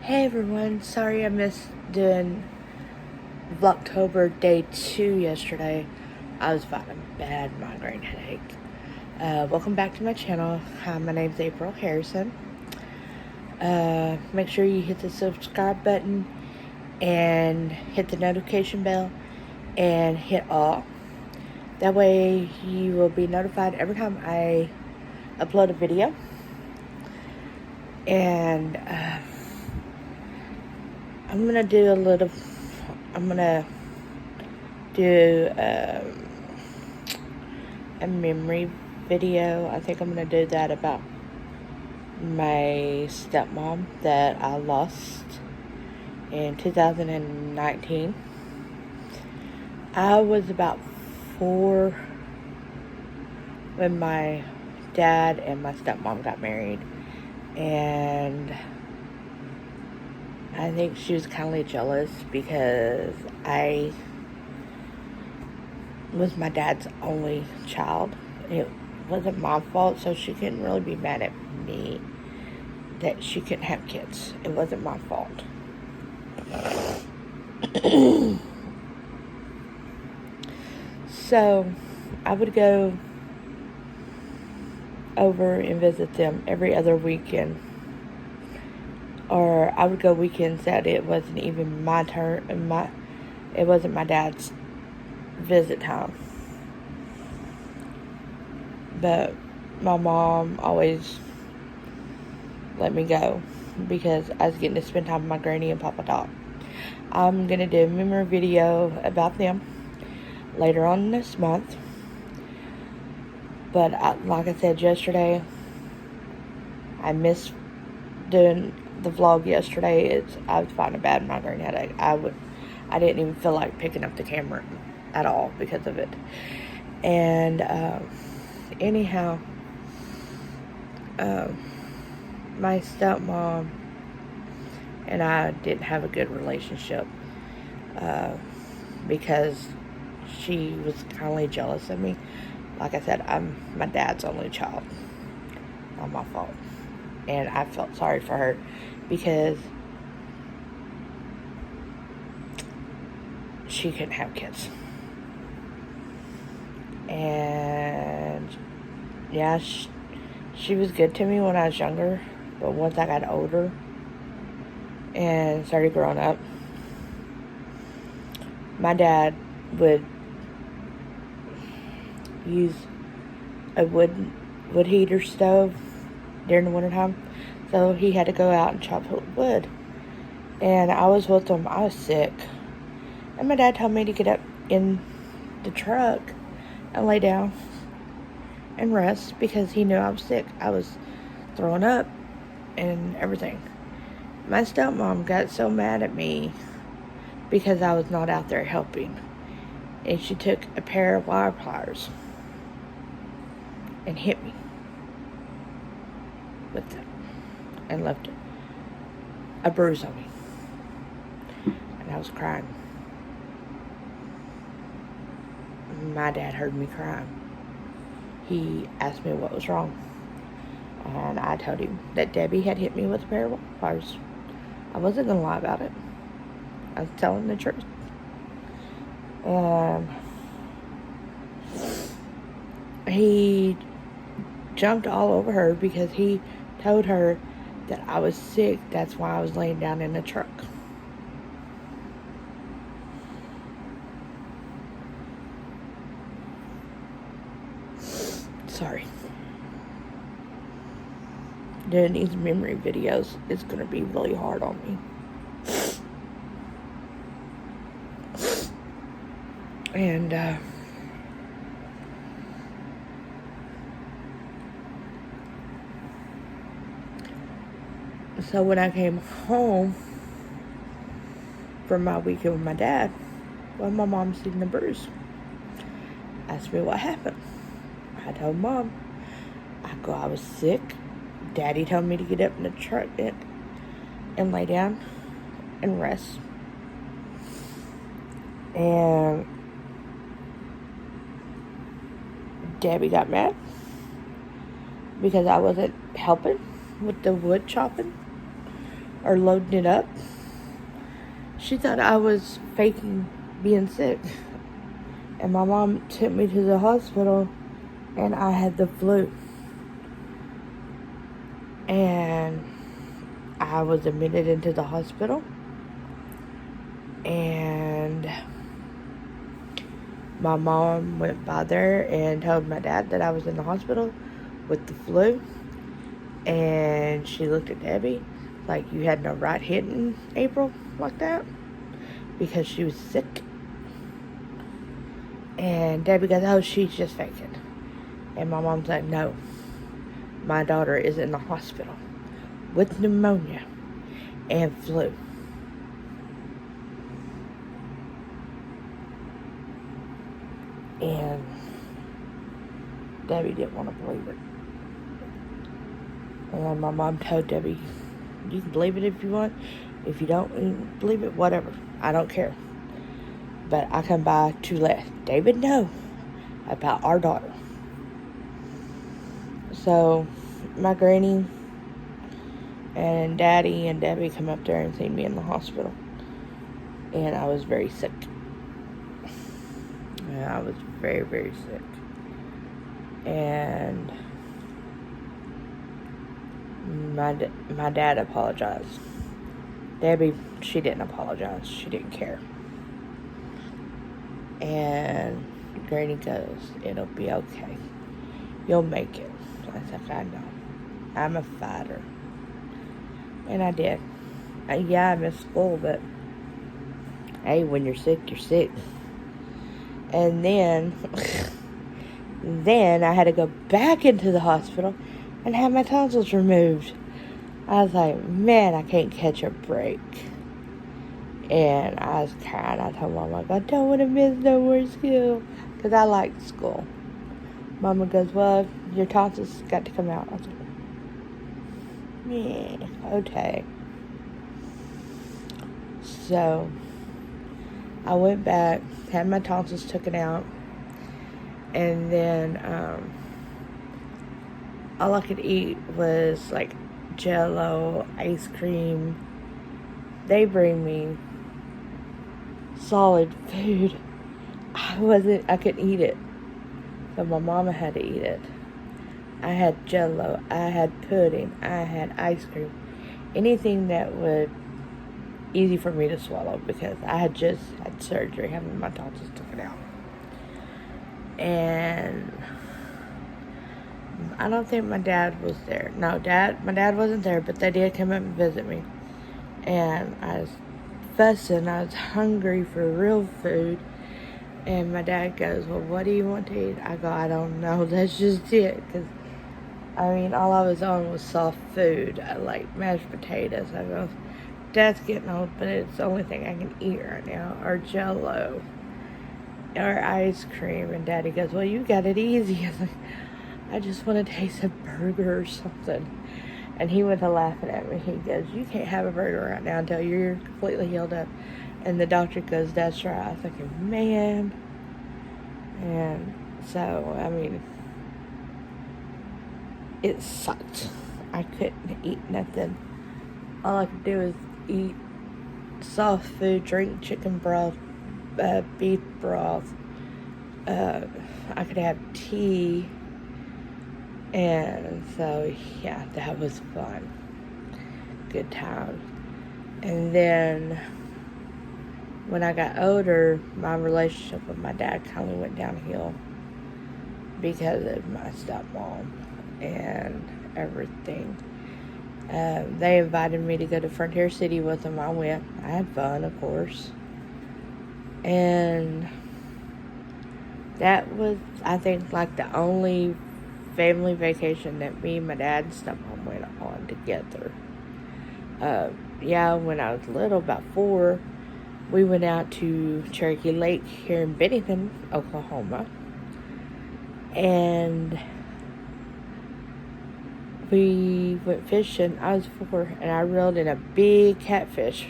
Hey everyone, sorry I missed doing Vlogtober day 2 yesterday. I was fighting a bad migraine headache. Welcome back to my channel. Hi, my name's April Harrison. Make sure you hit the subscribe button and hit the notification bell and hit all. That way you will be notified every time I upload a video. And I'm gonna do a memory video. I think I'm gonna do that about my stepmom that I lost in 2019. I was about 4 when my dad and my stepmom got married, and I think she was kind of jealous because I was my dad's only child. It wasn't my fault, so she couldn't really be mad at me that she couldn't have kids. It wasn't my fault. So I would go over and visit them every other weekend. Or I would go weekends that it wasn't even my turn, it wasn't my dad's visit time. But my mom always let me go because I was getting to spend time with my granny and Papa Doc. I'm going to do a memory video about them later on this month. But like I said yesterday, I missed doing the vlog yesterday. I was fighting a bad migraine headache. I didn't even feel like picking up the camera at all because of it. And anyhow, my stepmom and I didn't have a good relationship because she was kind of jealous of me. Like I said, I'm my dad's only child. Not my fault. And I felt sorry for her because she couldn't have kids. And yeah, she was good to me when I was younger, but once I got older and started growing up, my dad would use a wood heater stove during the wintertime, so he had to go out and chop wood. And I was with him. I was sick, and my dad told me to get up in the truck and lay down and rest because he knew I was sick. I was throwing up and everything. My stepmom got so mad at me because I was not out there helping, and she took a pair of wire pliers and hit me with them and left a bruise on me, and I was crying. My dad heard me crying. He asked me what was wrong, and I told him that Debbie had hit me with a pair of pliers. I wasn't gonna lie about it. I was telling the truth. He jumped all over her because he told her that I was sick. That's why I was laying down in the truck. Sorry. Doing these memory videos is going to be really hard on me. And so when I came home from my weekend with my dad, well, my mom seen the bruise. Asked me what happened. I told Mom. I was sick. Daddy told me to get up in the truck and lay down and rest. And Debbie got mad because I wasn't helping with the wood chopping or loading it up. She thought I was faking being sick. And my mom took me to the hospital and I had the flu. And I was admitted into the hospital. And my mom went by there and told my dad that I was in the hospital with the flu. And she looked at Debbie like, you had no right hitting April like that, because she was sick. And Debbie goes, oh, she's just faking. And my mom's like, no, my daughter is in the hospital with pneumonia and flu. And Debbie didn't want to believe it. And my mom told Debbie, you can believe it if you want. If you don't believe it, whatever. I don't care. But I come by to let David know about our daughter. So my granny and Daddy and Debbie come up there and see me in the hospital. And I was very sick. Yeah, I was very, very sick. And my dad apologized. Debbie, she didn't apologize. She didn't care. And Granny goes, it'll be okay. You'll make it. I said, I know. I'm a fighter. And I did. Yeah, I missed school, but hey, when you're sick, you're sick. And then I had to go back into the hospital and have my tonsils removed. I was like, man, I can't catch a break. And I was crying. I told Mama, I don't want to miss no more school, because I liked school. Mama goes, well, your tonsils got to come out. I was like, yeah, okay. So I went back, had my tonsils taken out, and then all I could eat was like Jell-O, ice cream. They bring me solid food. I couldn't eat it. So my mama had to eat it. I had Jell-O, I had pudding, I had ice cream. Anything that would easy for me to swallow, because I had just had surgery, having my tonsils taken out. And I don't think my dad was there. No, my dad wasn't there, but they did come up and visit me. And I was fussing. I was hungry for real food. And my dad goes, well, what do you want to eat? I go, I don't know. That's just it. Because, I mean, all I was on was soft food. I like mashed potatoes. I go, Dad's getting old, but it's the only thing I can eat right now. Or Jell-O. Or ice cream. And Daddy goes, well, you got it easy. I was like, I just want to taste a burger or something. And he went to laughing at me. He goes, you can't have a burger right now until you're completely healed up. And the doctor goes, that's right. I was thinking, man. And so, I mean, it sucked. I couldn't eat nothing. All I could do was eat soft food, drink chicken broth, beef broth. I could have tea. And so, yeah, that was fun. Good time. And then when I got older, my relationship with my dad kind of went downhill because of my stepmom and everything. They invited me to go to Frontier City with them. I went. I had fun, of course. And that was, I think, like the only family vacation that me and my dad and stepmom went on together. When I was little, about 4, we went out to Cherokee Lake here in Bennington, Oklahoma. And we went fishing. I was 4, and I reeled in a big catfish.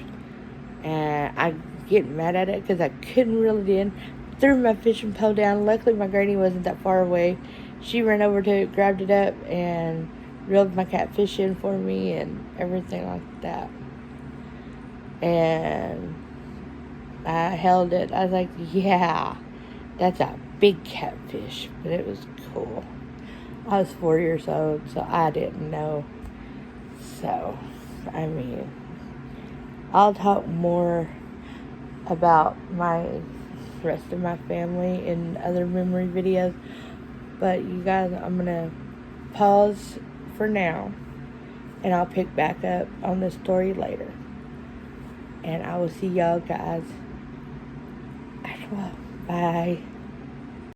And I get mad at it because I couldn't reel it in. Threw my fishing pole down. Luckily, my granny wasn't that far away. she ran over to it, grabbed it up, and reeled my catfish in for me and everything like that. And I held it. I was like, yeah, that's a big catfish. But it was cool. I was 4 years old, so I didn't know. So, I mean, I'll talk more about my rest of my family in other memory videos. But you guys, I'm going to pause for now. And I'll pick back up on this story later. And I will see y'all guys after a while. Bye.